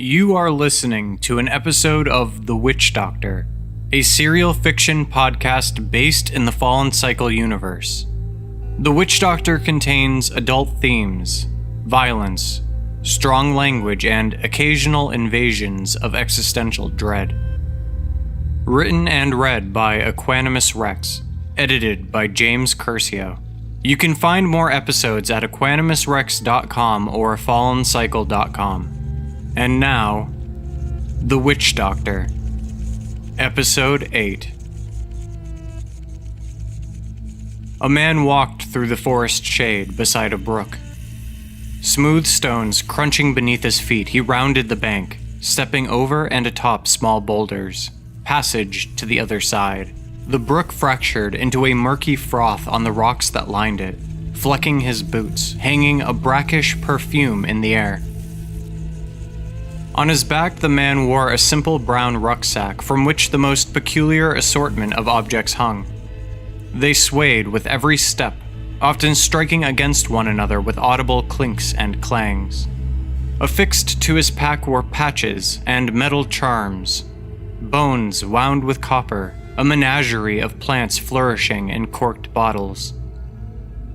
You are listening to an episode of The Witch Doctor, a serial fiction podcast based in the Fallen Cycle universe. The Witch Doctor contains adult themes, violence, strong language, and occasional invasions of existential dread. Written and read by Equanimus Rex, edited by James Curcio. You can find more episodes at equanimusrex.com or fallencycle.com. And now, The Witch Doctor, Episode 8. A man walked through the forest shade beside a brook. Smooth stones crunching beneath his feet, he rounded the bank, stepping over and atop small boulders. Passage to the other side. The brook fractured into a murky froth on the rocks that lined it, flecking his boots, hanging a brackish perfume in the air. On his back, the man wore a simple brown rucksack from which the most peculiar assortment of objects hung. They swayed with every step, often striking against one another with audible clinks and clangs. Affixed to his pack were patches and metal charms, bones wound with copper, a menagerie of plants flourishing in corked bottles.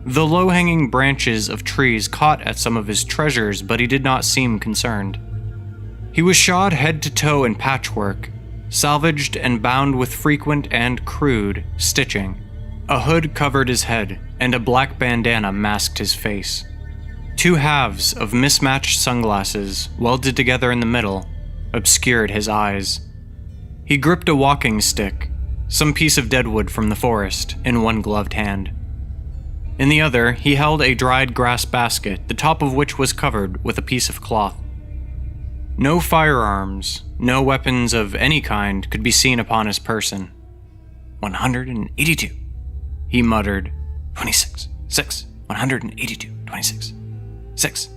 The low-hanging branches of trees caught at some of his treasures, but he did not seem concerned. He was shod head to toe in patchwork, salvaged and bound with frequent and crude stitching. A hood covered his head, and a black bandana masked his face. Two halves of mismatched sunglasses, welded together in the middle, obscured his eyes. He gripped a walking stick, some piece of deadwood from the forest, in one gloved hand. In the other, he held a dried grass basket, the top of which was covered with a piece of cloth. No firearms, no weapons of any kind could be seen upon his person. 182, he muttered. 26, 6, 182, 26, 6.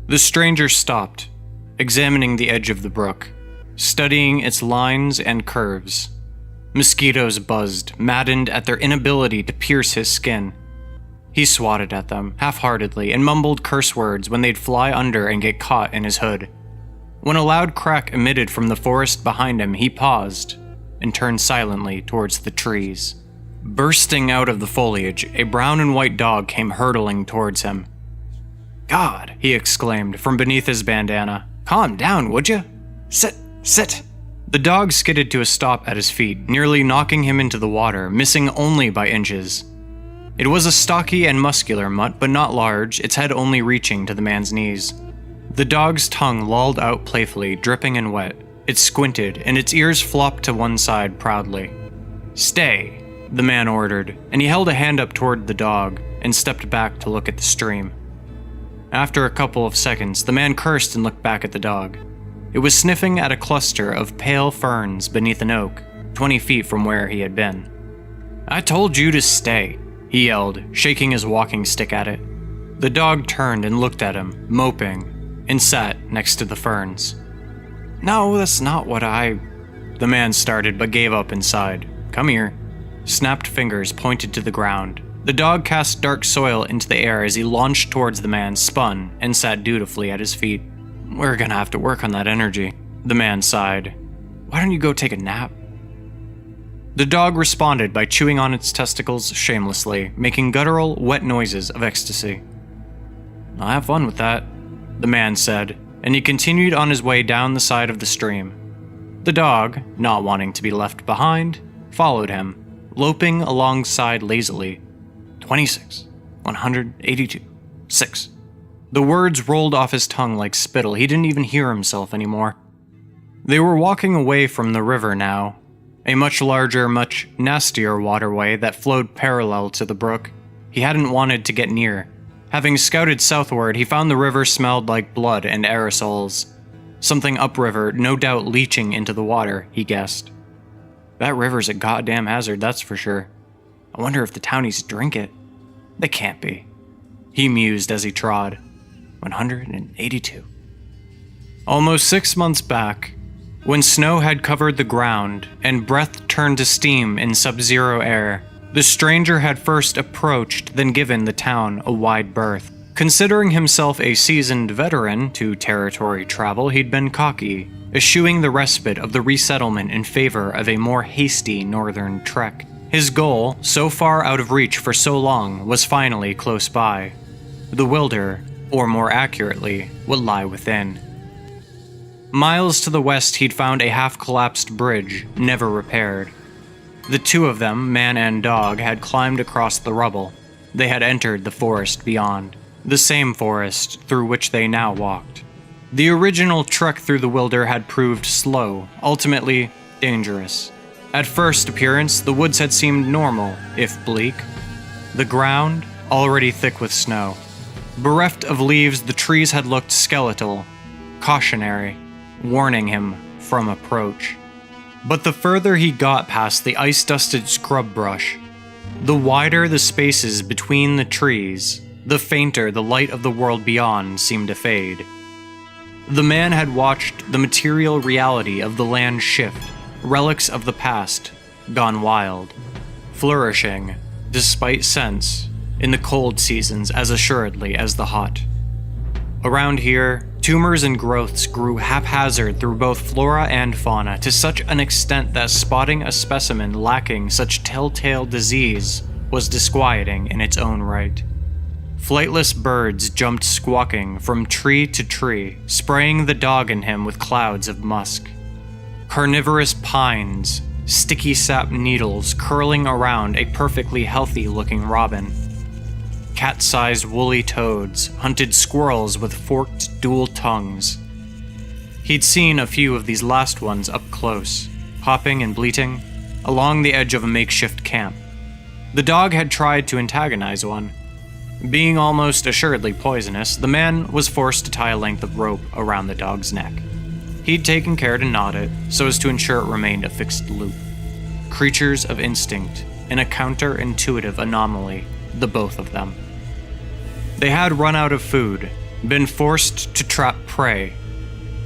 The stranger stopped, examining the edge of the brook, studying its lines and curves. Mosquitoes buzzed, maddened at their inability to pierce his skin. He swatted at them, half-heartedly, and mumbled curse words when they'd fly under and get caught in his hood. When a loud crack emitted from the forest behind him, he paused and turned silently towards the trees. Bursting out of the foliage, a brown and white dog came hurtling towards him. "God," he exclaimed from beneath his bandana. "Calm down, would you? Sit." The dog skidded to a stop at his feet, nearly knocking him into the water, missing only by inches. It was a stocky and muscular mutt, but not large, its head only reaching to the man's knees. The dog's tongue lolled out playfully, dripping and wet. It squinted, and its ears flopped to one side proudly. "Stay," the man ordered, and he held a hand up toward the dog and stepped back to look at the stream. After a couple of seconds, the man cursed and looked back at the dog. It was sniffing at a cluster of pale ferns beneath an oak, 20 feet from where he had been. "I told you to stay," he yelled, shaking his walking stick at it. The dog turned and looked at him, moping, and sat next to the ferns. "No, that's not what the man started, but gave up and sighed. "Come here." Snapped fingers pointed to the ground. The dog cast dark soil into the air as he launched towards the man, spun, and sat dutifully at his feet. "We're gonna have to work on that energy," the man sighed. "Why don't you go take a nap?" The dog responded by chewing on its testicles shamelessly, making guttural, wet noises of ecstasy. "I'll have fun with that," the man said, and he continued on his way down the side of the stream. The dog, not wanting to be left behind, followed him, loping alongside lazily. 26, 182, 6. The words rolled off his tongue like spittle. He didn't even hear himself anymore. They were walking away from the river now, a much larger, much nastier waterway that flowed parallel to the brook. He hadn't wanted to get near. Having scouted southward, he found the river smelled like blood and aerosols. Something upriver, no doubt leaching into the water, he guessed. That river's a goddamn hazard, that's for sure. I wonder if the townies drink it. They can't be, he mused as he trod. 182. Almost 6 months back, when snow had covered the ground and breath turned to steam in sub-zero air, the stranger had first approached, then given the town a wide berth. Considering himself a seasoned veteran to territory travel, he'd been cocky, eschewing the respite of the resettlement in favor of a more hasty northern trek. His goal, so far out of reach for so long, was finally close by. The Wilder, or more accurately, would lie within. Miles to the west, he'd found a half-collapsed bridge, never repaired. The two of them, man and dog, had climbed across the rubble. They had entered the forest beyond, the same forest through which they now walked. The original trek through the Wilder had proved slow, ultimately dangerous. At first appearance, the woods had seemed normal, if bleak. The ground, already thick with snow. Bereft of leaves, the trees had looked skeletal, cautionary, warning him from approach. But the further he got past the ice-dusted scrub brush, the wider the spaces between the trees, the fainter the light of the world beyond seemed to fade. The man had watched the material reality of the land shift, relics of the past, gone wild, flourishing, despite sense, in the cold seasons as assuredly as the hot. Around here, tumors and growths grew haphazard through both flora and fauna to such an extent that spotting a specimen lacking such telltale disease was disquieting in its own right. Flightless birds jumped squawking from tree to tree, spraying the dog in him with clouds of musk. Carnivorous pines, sticky sap needles curling around a perfectly healthy-looking robin. Cat-sized woolly toads hunted squirrels with forked dual tongues. He'd seen a few of these last ones up close, hopping and bleating, along the edge of a makeshift camp. The dog had tried to antagonize one. Being almost assuredly poisonous, the man was forced to tie a length of rope around the dog's neck. He'd taken care to knot it so as to ensure it remained a fixed loop. Creatures of instinct, in a counterintuitive anomaly, the both of them. They had run out of food, been forced to trap prey,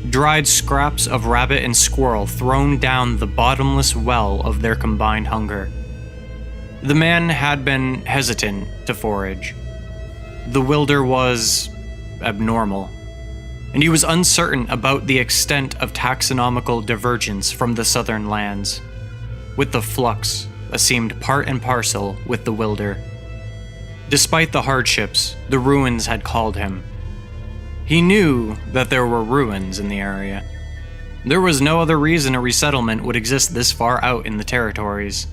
dried scraps of rabbit and squirrel thrown down the bottomless well of their combined hunger. The man had been hesitant to forage. The Wilder was abnormal, and he was uncertain about the extent of taxonomical divergence from the southern lands, with the flux that seemed part and parcel with the Wilder. Despite the hardships, the ruins had called him. He knew that there were ruins in the area. There was no other reason a resettlement would exist this far out in the territories.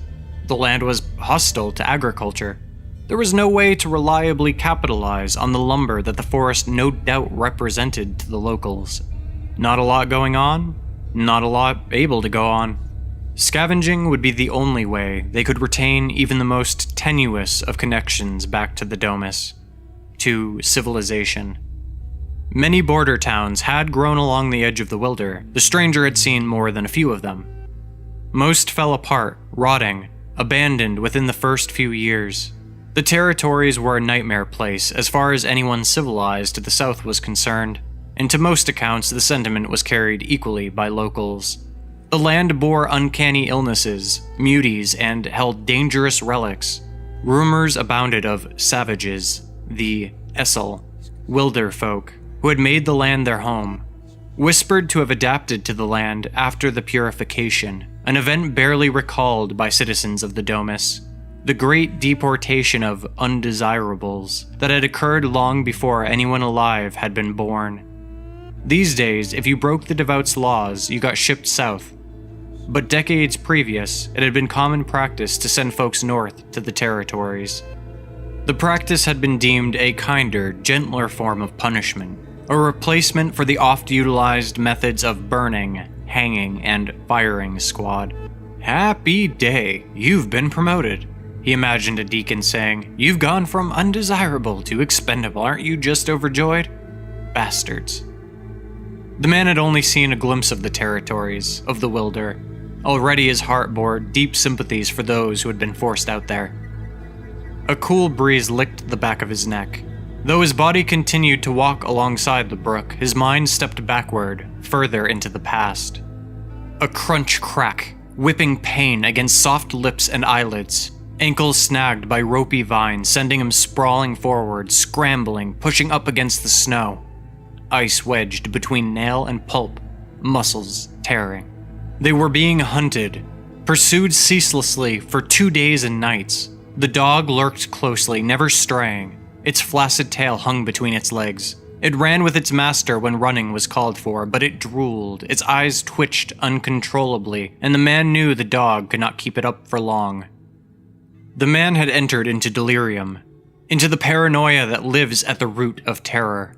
The land was hostile to agriculture. There was no way to reliably capitalize on the lumber that the forest no doubt represented to the locals. Not a lot going on, not a lot able to go on. Scavenging would be the only way they could retain even the most tenuous of connections back to the Domus, to civilization. Many border towns had grown along the edge of the Wilder. The stranger had seen more than a few of them. Most fell apart, rotting, abandoned within the first few years. The territories were a nightmare place as far as anyone civilized to the south was concerned, and to most accounts the sentiment was carried equally by locals. The land bore uncanny illnesses, muties, and held dangerous relics. Rumors abounded of savages, the Essel, Wilder folk, who had made the land their home, whispered to have adapted to the land after the purification, an event barely recalled by citizens of the Domus. The great deportation of undesirables that had occurred long before anyone alive had been born. These days, if you broke the devout's laws, you got shipped south. But decades previous, it had been common practice to send folks north to the territories. The practice had been deemed a kinder, gentler form of punishment, a replacement for the oft-utilized methods of burning, hanging, and firing squad. "Happy day, you've been promoted," he imagined a deacon saying. "You've gone from undesirable to expendable, aren't you just overjoyed? Bastards." The man had only seen a glimpse of the territories, of the Wilder. Already his heart bore deep sympathies for those who had been forced out there. A cool breeze licked the back of his neck. Though his body continued to walk alongside the brook, his mind stepped backward, further into the past. A crunch crack, whipping pain against soft lips and eyelids, ankles snagged by ropey vines, sending him sprawling forward, scrambling, pushing up against the snow. Ice wedged between nail and pulp, muscles tearing. They were being hunted, pursued ceaselessly for 2 days and nights. The dog lurked closely, never straying. Its flaccid tail hung between its legs. It ran with its master when running was called for, but it drooled, its eyes twitched uncontrollably, and the man knew the dog could not keep it up for long. The man had entered into delirium, into the paranoia that lives at the root of terror.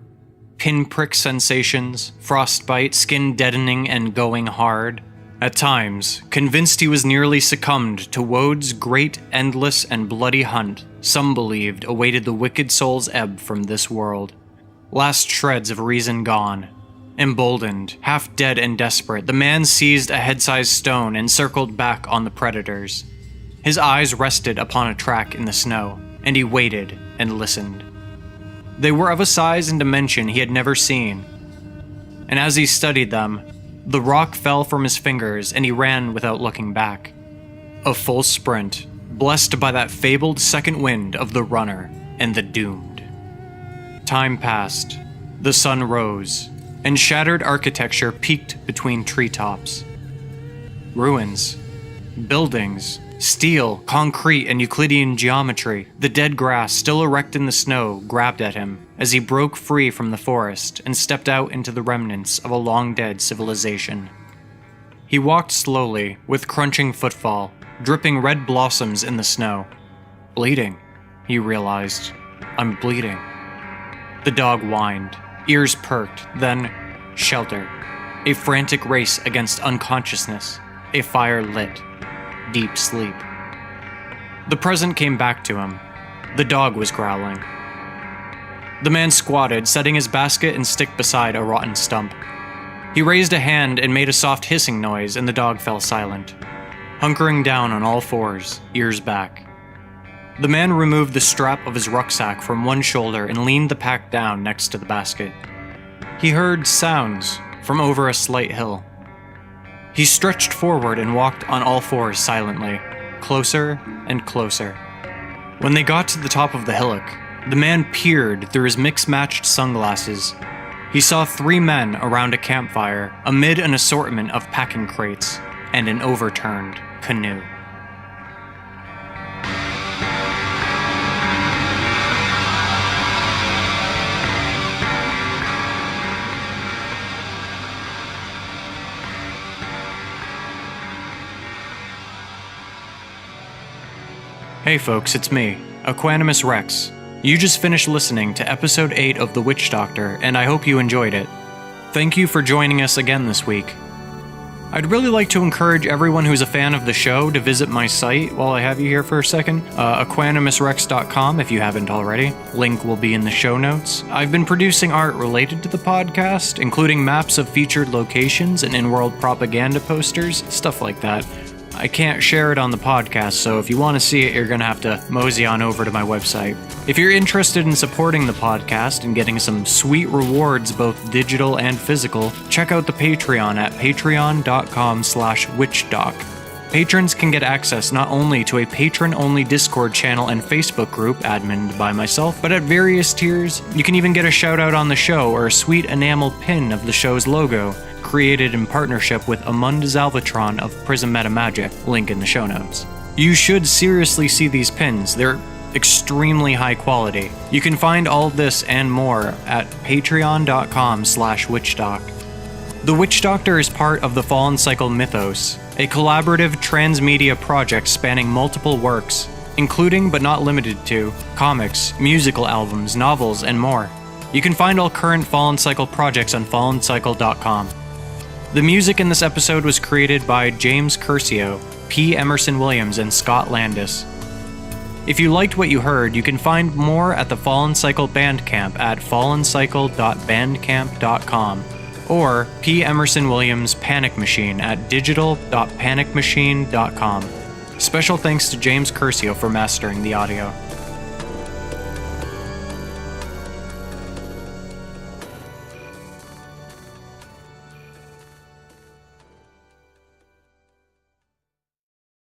Pinprick sensations, frostbite, skin deadening and going hard. At times, convinced he was nearly succumbed to Wode's great, endless, and bloody hunt, some believed awaited the wicked soul's ebb from this world. Last shreds of reason gone. Emboldened, half dead and desperate, the man seized a head-sized stone and circled back on the predators. His eyes rested upon a track in the snow, and he waited and listened. They were of a size and dimension he had never seen, and as he studied them, the rock fell from his fingers and he ran without looking back. A full sprint, blessed by that fabled second wind of the runner and the doomed. Time passed, the sun rose, and shattered architecture peeked between treetops. Ruins, buildings, steel, concrete, and Euclidean geometry, the dead grass still erect in the snow grabbed at him as he broke free from the forest and stepped out into the remnants of a long-dead civilization. He walked slowly, with crunching footfall, dripping red blossoms in the snow. Bleeding, he realized. I'm bleeding. The dog whined, ears perked, then shelter. A frantic race against unconsciousness, a fire lit. Deep sleep. The present came back to him. The dog was growling. The man squatted, setting his basket and stick beside a rotten stump. He raised a hand and made a soft hissing noise, and the dog fell silent, hunkering down on all fours, ears back. The man removed the strap of his rucksack from one shoulder and leaned the pack down next to the basket. He heard sounds from over a slight hill. He stretched forward and walked on all fours silently, closer and closer. When they got to the top of the hillock, the man peered through his mix-matched sunglasses. He saw 3 men around a campfire amid an assortment of packing crates and an overturned canoe. Hey folks, it's me, Equanimus Rex. You just finished listening to episode 8 of The Witch Doctor, and I hope you enjoyed it. Thank you for joining us again this week. I'd really like to encourage everyone who's a fan of the show to visit my site while I have you here for a second, equanimusrex.com if you haven't already. Link will be in the show notes. I've been producing art related to the podcast, including maps of featured locations and in-world propaganda posters, stuff like that. I can't share it on the podcast, so if you want to see it, you're going to have to mosey on over to my website. If you're interested in supporting the podcast and getting some sweet rewards, both digital and physical, check out the Patreon at patreon.com/witchdoc. Patrons can get access not only to a patron-only Discord channel and Facebook group adminned by myself, but at various tiers, you can even get a shout-out on the show or a sweet enamel pin of the show's logo, created in partnership with Amundus Alvatron of Prism Meta Magic, link in the show notes. You should seriously see these pins, they're extremely high quality. You can find all of this and more at patreon.com/witchdoc. The Witch Doctor is part of the Fallen Cycle Mythos, a collaborative transmedia project spanning multiple works, including but not limited to comics, musical albums, novels, and more. You can find all current Fallen Cycle projects on fallencycle.com. The music in this episode was created by James Curcio, P. Emerson Williams, and Scott Landis. If you liked what you heard, you can find more at the Fallen Cycle Bandcamp at fallencycle.bandcamp.com or P. Emerson Williams' Panic Machine at digital.panicmachine.com. Special thanks to James Curcio for mastering the audio.